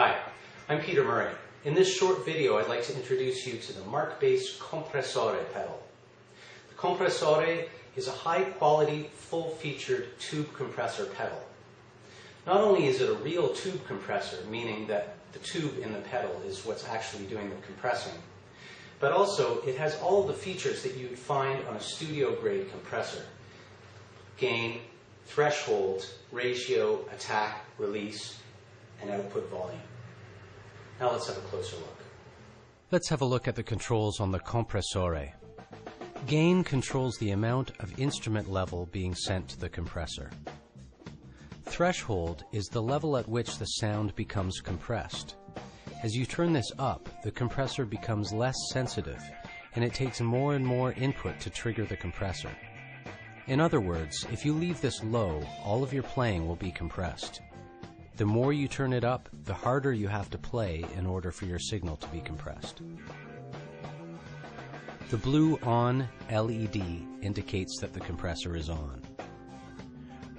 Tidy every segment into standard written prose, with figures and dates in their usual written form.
Hi, I'm Peter Murray. In this short video, I'd like to introduce you to the Markbass Compressore pedal. The Compressore is a high-quality, full-featured tube compressor pedal. Not only is it a real tube compressor, meaning that the tube in the pedal is what's actually doing the compressing, but also it has all of the features that you'd find on a studio-grade compressor: gain, threshold, ratio, attack, release, and output volume. Now let's have a closer look. Let's have a look at the controls on the Compressore. Gain controls the amount of instrument level being sent to the compressor. Threshold is the level at which the sound becomes compressed. As you turn this up, the compressor becomes less sensitive, and it takes more and more input to trigger the compressor. In other words, if you leave this low, all of your playing will be compressed. The more you turn it up, the harder you have to play in order for your signal to be compressed. The blue ON LED indicates that the compressor is on.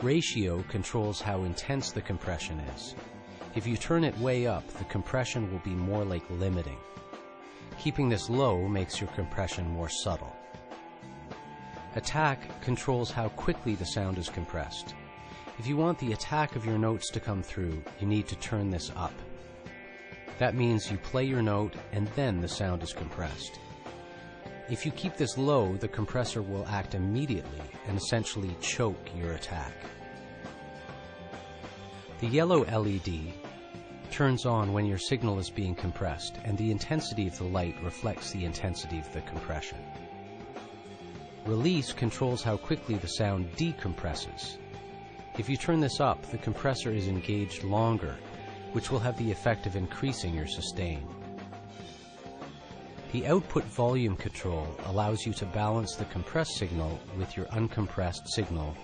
Ratio controls how intense the compression is. If you turn it way up, the compression will be more like limiting. Keeping this low makes your compression more subtle. Attack controls how quickly the sound is compressed. If you want the attack of your notes to come through, you need to turn this up. That means you play your note and then the sound is compressed. If you keep this low, the compressor will act immediately and essentially choke your attack. The yellow LED turns on when your signal is being compressed, and the intensity of the light reflects the intensity of the compression. Release controls how quickly the sound decompresses. If you turn this up, the compressor is engaged longer, which will have the effect of increasing your sustain. The output volume control allows you to balance the compressed signal with your uncompressed signal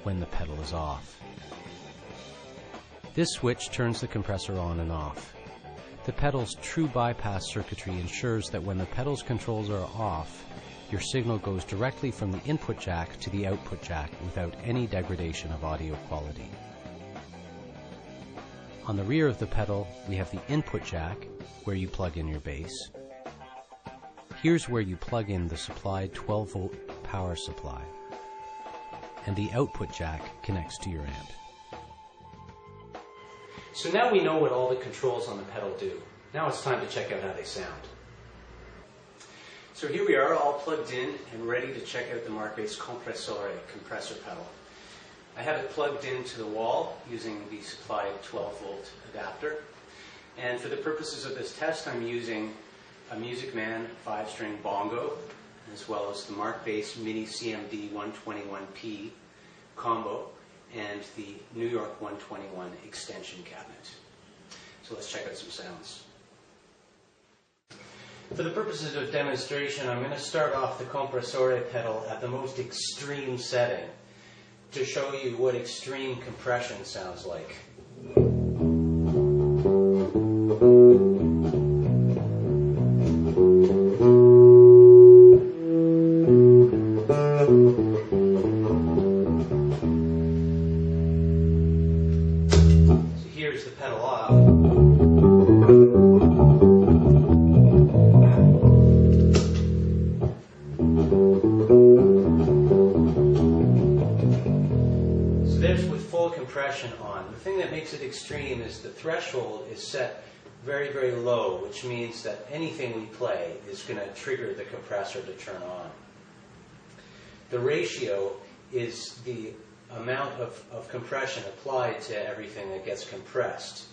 when the pedal is off. This switch turns the compressor on and off. The pedal's true bypass circuitry ensures that when the pedal's controls are off, your signal goes directly from the input jack to the output jack without any degradation of audio quality. On the rear of the pedal, we have the input jack, where you plug in your bass. Here's where you plug in the supplied 12-volt power supply, and the output jack connects to your amp. So now we know what all the controls on the pedal do. Now it's time to check out how they sound. So here we are, all plugged in and ready to check out the Markbass Compressore compressor pedal. I have it plugged into the wall using the supplied 12-volt adapter. And for the purposes of this test, I'm using a Music Man 5-string bongo, as well as the Markbass Mini CMD 121P combo, and the New York 121 extension cabinet. So let's check out some sounds. For the purposes of demonstration, I'm going to start off the Compressore pedal at the most extreme setting to show you what extreme compression sounds like. So here's the pedal off. Compression on. The thing that makes it extreme is the threshold is set very, very low, which means that anything we play is going to trigger the compressor to turn on. The ratio is the amount of compression applied to everything that gets compressed.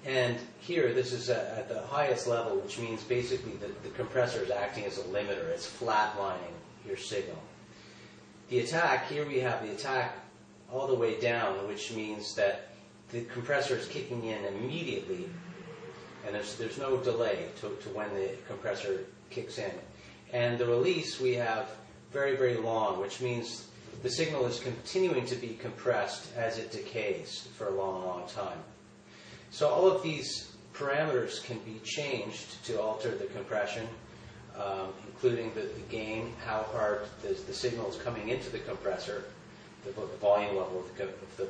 And here, this is at the highest level, which means basically the compressor is acting as a limiter. It's flatlining your signal. The attack, here we have the attack all the way down, which means that the compressor is kicking in immediately, and there's no delay to when the compressor kicks in. And the release we have very, very long, which means the signal is continuing to be compressed as it decays for a long, long time. So all of these parameters can be changed to alter the compression, including the gain, how hard the signal is coming into the compressor, the volume level of the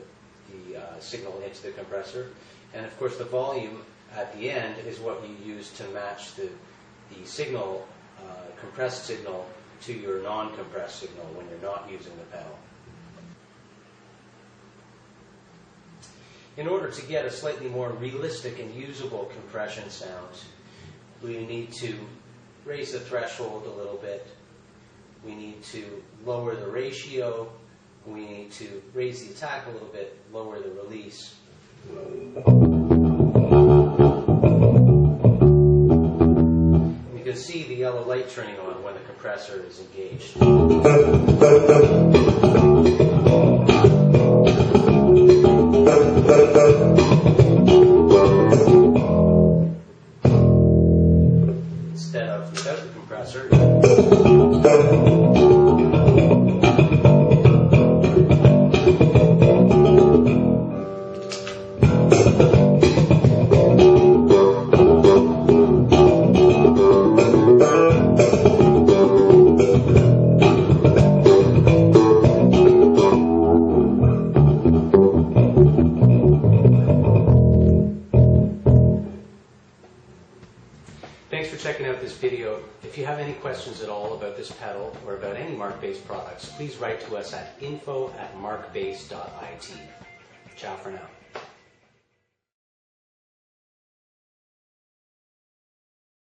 signal into the compressor, and of course the volume at the end is what you use to match the signal, compressed signal, to your non-compressed signal when you're not using the pedal. In order to get a slightly more realistic and usable compression sound, we need to raise the threshold a little bit. We need to lower the ratio. We need to raise the attack a little bit, lower the release. You can see the yellow light turning on when the compressor is engaged. Instead of without the compressor. Thanks for checking out this video. If you have any questions at all about this pedal or about any Markbass products, please write to us at info@markbass.it. Ciao for now.